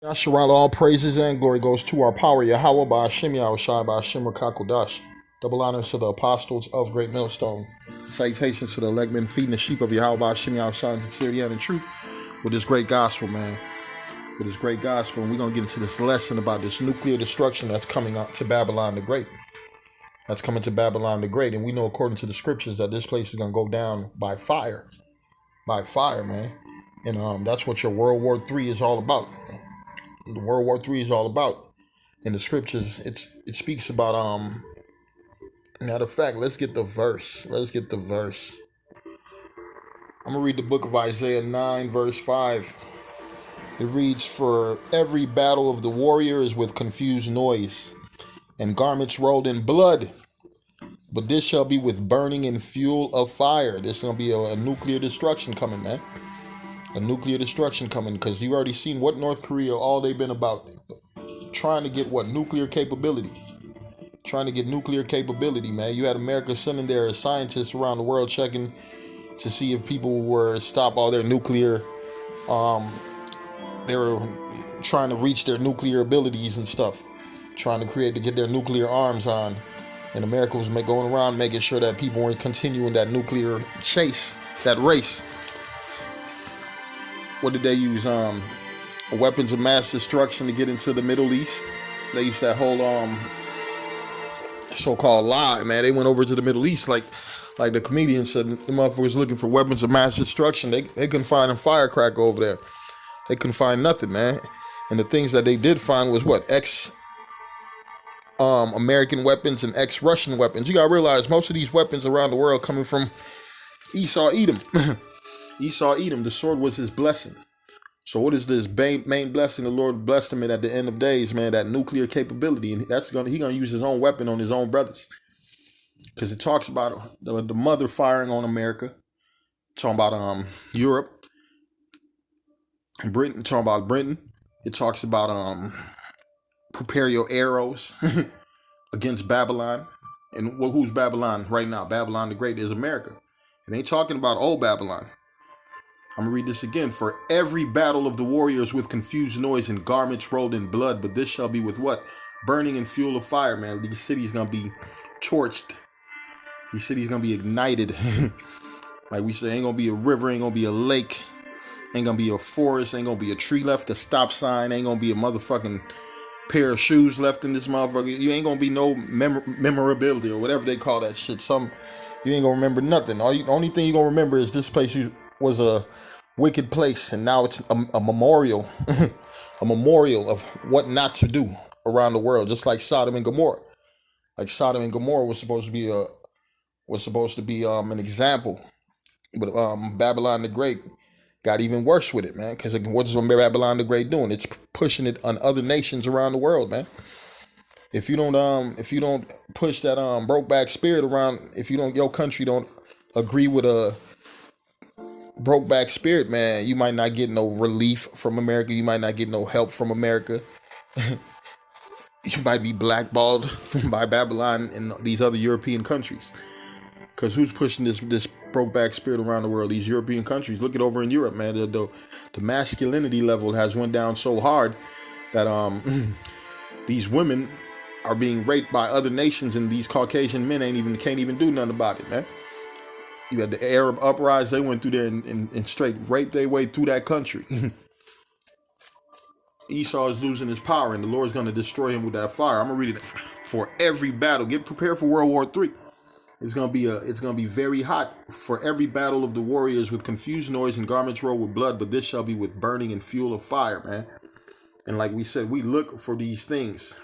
Yasharal, all praises and glory goes to our power, Yahweh, by Hashem, Yahushai, by Hashem, Rakakodash. Double honors to the apostles of Great Millstone. Salutations to the electmen feeding the sheep of Yahweh, by Hashem, Yahushai, in sincerity and in truth, with this great gospel, man. With this great gospel, and we're going to get into this lesson about this nuclear destruction that's coming up to Babylon the Great. That's coming to Babylon the Great, and we know according to the scriptures that this place is going to go down by fire. By fire, man. And that's what your World War III is all about. The World War III is all about. In the scriptures, it speaks about matter of fact, let's get the verse. I'm gonna read the book of Isaiah 9, verse 5. It reads, "For every battle of the warrior is with confused noise, and garments rolled in blood. But this shall be with burning and fuel of fire." There's gonna be a nuclear destruction coming, man. A nuclear destruction coming, because you already seen what North Korea, all they've been about. Trying to get what? Nuclear capability. Trying to get nuclear capability, man. You had America sending their scientists around the world checking to see if people were stop all their nuclear, they were trying to reach their nuclear abilities and stuff. Trying to get their nuclear arms on. And America was going around making sure that people weren't continuing that nuclear chase, that race. What did they use? Weapons of mass destruction to get into the Middle East. They used that whole so-called lie, man. They went over to the Middle East like the comedian said. The motherfuckers looking for weapons of mass destruction. They couldn't find a firecracker over there. They couldn't find nothing, man. And the things that they did find was what? American weapons and ex-Russian weapons. You gotta realize most of these weapons around the world coming from Esau Edom. Esau Edom, the sword was his blessing. So what is this main blessing the Lord blessed him in at the end of days, man? That nuclear capability, and he gonna use his own weapon on his own brothers, because it talks about the mother firing on America, talking about Europe, Britain, talking about Britain. It talks about prepare your arrows against Babylon, and who's Babylon right now? Babylon the Great is America. It ain't talking about old Babylon. I'm going to read this again. "For every battle of the warriors with confused noise and garments rolled in blood, but this shall be with what? Burning and fuel of fire," man. These cities going to be torched. These cities going to be ignited. Like we said, ain't going to be a river, ain't going to be a lake, ain't going to be a forest, ain't going to be a tree left, a stop sign, ain't going to be a motherfucking pair of shoes left in this motherfucker. You ain't going to be no memorability or whatever they call that shit. You ain't going to remember nothing. The only thing you going to remember is this place was a wicked place, and now it's a memorial, a memorial of what not to do around the world, just like Sodom and Gomorrah. Like Sodom and Gomorrah was supposed to be an example, but Babylon the Great got even worse with it, man. Because what is Babylon the Great doing? It's pushing it on other nations around the world, man. If you don't push that brokeback spirit around, if your country don't agree with a brokeback spirit, man, you might not get no relief from America. You might not get no help from America. You might be blackballed by Babylon and these other European countries. Because who's pushing this brokeback spirit around the world? These European countries. Look at over in Europe, man. The masculinity level has went down so hard that these women are being raped by other nations, and these Caucasian men can't even do nothing about it, man. You had the Arab uprising. They went through there and straight raped their way through that country. Esau is losing his power, and the Lord's going to destroy him with that fire. I'm going to read it. "For every battle," get prepared for World War III. It's going to be very hot. "For every battle of the warriors with confused noise and garments rolled with blood, but this shall be with burning and fuel of fire," man. And like we said, we look for these things.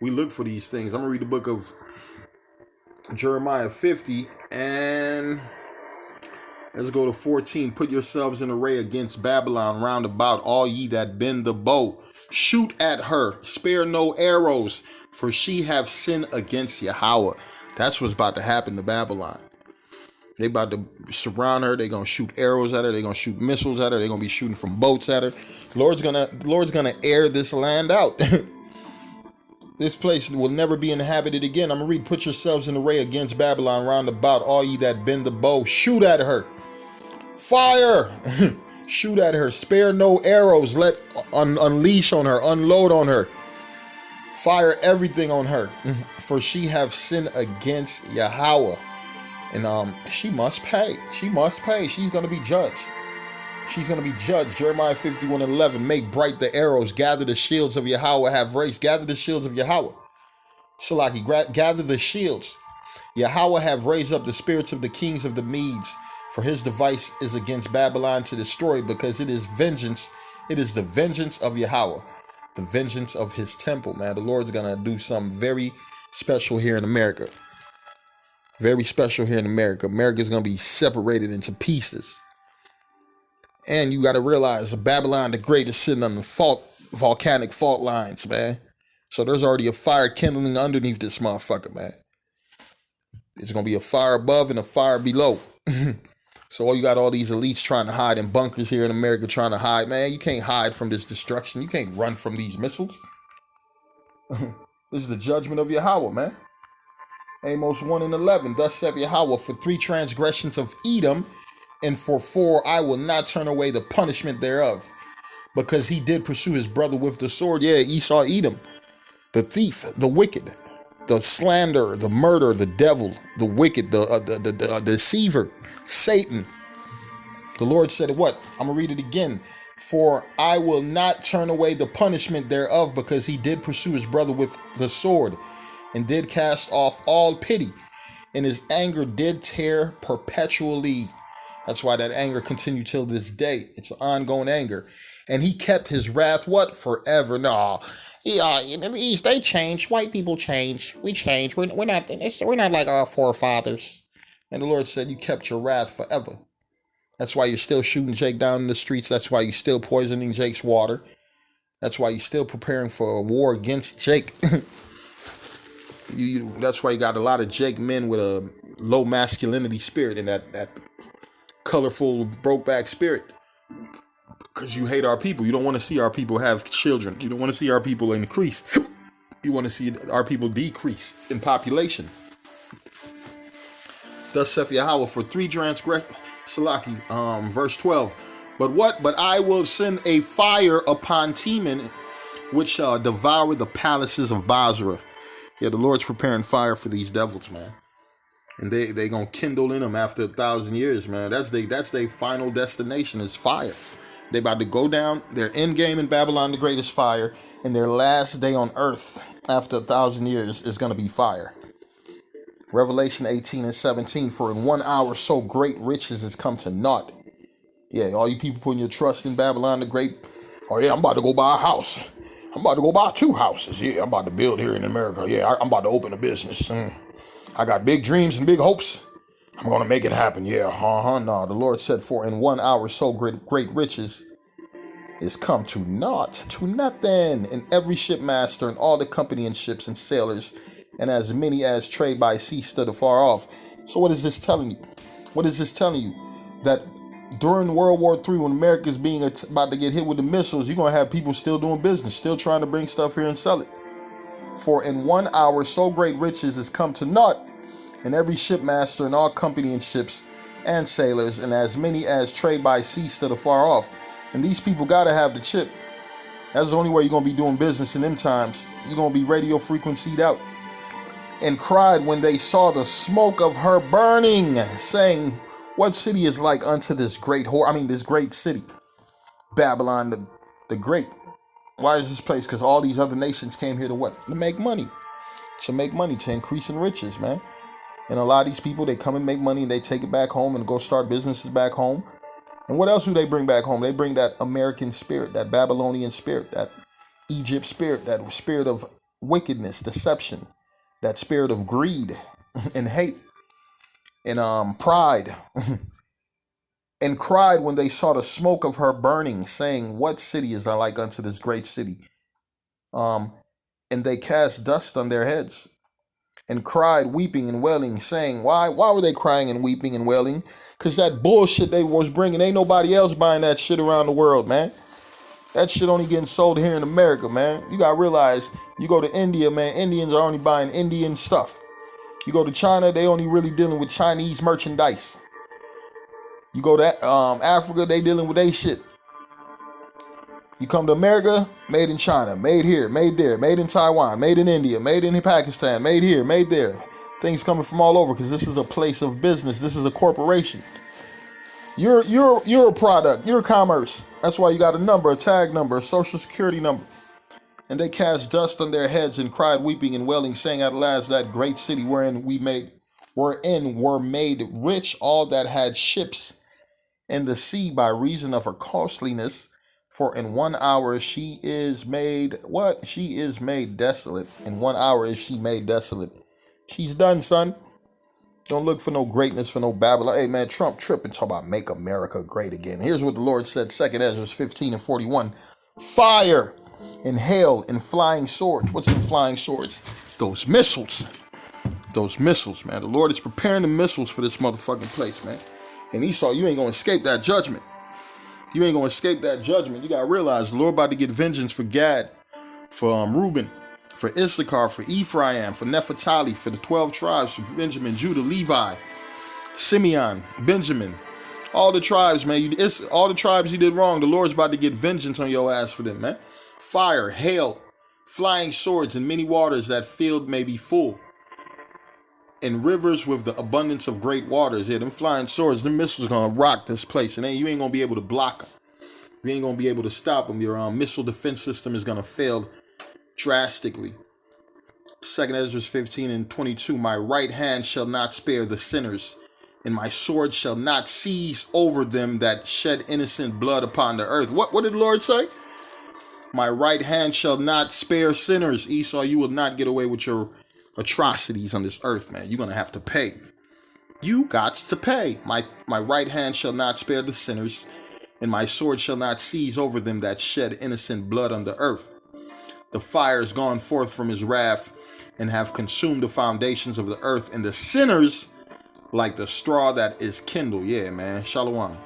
I'm going to read the book of Jeremiah 50, and let's go to 14. "Put yourselves in array against Babylon round about, all ye that bend the bow. Shoot at her, spare no arrows, for she have sinned against Yahweh." That's what's about to happen to Babylon. They about to surround her. They're going to shoot arrows at her. They're going to shoot missiles at her. They're going to be shooting from boats at her. Lord's gonna air this land out. This place will never be inhabited again. I'm going to read, "Put yourselves in array against Babylon round about, all ye that bend the bow. Shoot at her. Fire. Shoot at her. Spare no arrows. Let unleash on her. Unload on her. Fire everything on her. For she have sinned against Yahweh. And she must pay. She must pay. She's going to be judged. She's going to be judged. Jeremiah 51:11. Make bright the arrows. Gather the shields of Yahweh have raised. Gather the shields of Yahweh. Shalaki, gather the shields. Yahweh have raised up the spirits of the kings of the Medes. For his device is against Babylon to destroy, because it is vengeance. It is the vengeance of Yahweh. The vengeance of his temple, man. The Lord's going to do something very special here in America. Very special here in America. America's going to be separated into pieces. And you got to realize Babylon the Great is sitting on the volcanic fault lines, man. So there's already a fire kindling underneath this motherfucker, man. There's going to be a fire above and a fire below. So you got all these elites trying to hide in bunkers here in America, trying to hide. Man, you can't hide from this destruction. You can't run from these missiles. This is the judgment of Yahweh, man. Amos 1:11. Thus saith Yahweh, for 3 transgressions of Edom, and for 4 I will not turn away the punishment thereof. Because he did pursue his brother with the sword. Yeah, Esau, Edom. The thief, the wicked, the slanderer, the murderer, the devil, the wicked, the deceiver, Satan. The Lord said what? I'm going to read it again. For I will not turn away the punishment thereof, because he did pursue his brother with the sword, and did cast off all pity, and his anger did tear perpetually. That's why that anger continued till this day. It's an ongoing anger. And he kept his wrath, what? Forever. No. Yeah, they change. White people change. We change. We're not like our forefathers. And the Lord said, you kept your wrath forever. That's why you're still shooting Jake down in the streets. That's why you're still poisoning Jake's water. That's why you're still preparing for a war against Jake. That's why you got a lot of Jake men with a low masculinity spirit and that colorful broke-back spirit. Because you hate our people. You don't want to see our people have children. You don't want to see our people increase. You want to see our people decrease in population. Thus saith Yahweh, for 3 transgressions, Salaki, verse 12. But I will send a fire upon Teman, which shall devour the palaces of Basra. Yeah, the Lord's preparing fire for these devils, man. And they gonna kindle in them after 1,000 years, man. That's their final destination is fire. They about to go down. Their end game in Babylon the Great is fire. And their last day on earth after 1,000 years is gonna be fire. Revelation 18:17. For in 1 hour so great riches has come to naught. Yeah, all you people putting your trust in Babylon the Great. Oh yeah, I'm about to go buy a house. I'm about to go buy 2 houses. Yeah, I'm about to build here in America. Yeah, I'm about to open a business. I got big dreams and big hopes. I'm going to make it happen. Yeah, no. The Lord said, for in 1 hour so great riches is come to naught, to nothing. And every shipmaster and all the company and ships and sailors, and as many as trade by sea stood afar off. So what is this telling you? What is this telling you? That during World War III, when America's being about to get hit with the missiles, you're going to have people still doing business, still trying to bring stuff here and sell it. For in 1 hour so great riches is come to naught, and every shipmaster and all company and ships and sailors, and as many as trade by sea stood afar off. And these people got to have the chip. That's the only way you're going to be doing business in them times. You're going to be radio frequencied out. And cried when they saw the smoke of her burning, saying, what city is like unto this great this great city? Babylon the Great. Why is this place? Because all these other nations came here to what? To make money. To make money, to increase in riches, man. And a lot of these people, they come and make money and they take it back home and go start businesses back home. And what else do they bring back home? They bring that American spirit, that Babylonian spirit, that Egypt spirit, that spirit of wickedness, deception, that spirit of greed and hate and pride. And cried when they saw the smoke of her burning, saying, what city is like unto this great city? And they cast dust on their heads and cried, weeping and wailing, saying, why were they crying and weeping and wailing? Because that bullshit they was bringing, ain't nobody else buying that shit around the world, man. That shit only getting sold here in America, man. You got to realize, you go to India, man, Indians are only buying Indian stuff. You go to China, they only really dealing with Chinese merchandise. You go to Africa, they dealing with they shit. You come to America, made in China, made here, made there, made in Taiwan, made in India, made in Pakistan, made here, made there. Things coming from all over because this is a place of business. This is a corporation. You're a product. You're commerce. That's why you got a number, a tag number, a social security number. And they cast dust on their heads and cried, weeping and wailing, saying, at last that great city wherein were made rich all that had ships in the sea by reason of her costliness. For in 1 hour she is made, what? She is made desolate. In 1 hour is she made desolate. She's done, son. Don't look for no greatness for no Babylon. Hey, man, Trump tripping, talk about make America great again. Here's what the Lord said, 2 Ezra 15 and 41. Fire and hail and flying swords. What's in flying swords? Those missiles. Those missiles, man. The Lord is preparing the missiles for this motherfucking place, man. And Esau, you ain't going to escape that judgment. You ain't going to escape that judgment. You got to realize the Lord about to get vengeance for Gad, for Reuben, for Issachar, for Ephraim, for Nephtali, for the 12 tribes, for Benjamin, Judah, Levi, Simeon, Benjamin. All the tribes, man. All the tribes you did wrong. The Lord's about to get vengeance on your ass for them, man. Fire, hail, flying swords, and many waters that filled may be full. And rivers with the abundance of great waters. Yeah, them flying swords, them missiles gonna rock this place. And then you ain't gonna be able to block them. You ain't gonna be able to stop them. Your missile defense system is gonna fail drastically. 2 Ezra 15 and 22. My right hand shall not spare the sinners, and my sword shall not seize over them that shed innocent blood upon the earth. What did the Lord say? My right hand shall not spare sinners. Esau, you will not get away with your atrocities on this earth, man. You're going to have to pay. You got to pay. My right hand shall not spare the sinners, and my sword shall not seize over them that shed innocent blood on the earth. The fire is gone forth from his wrath and have consumed the foundations of the earth, and the sinners like the straw that is kindled. Yeah, man. Shalom.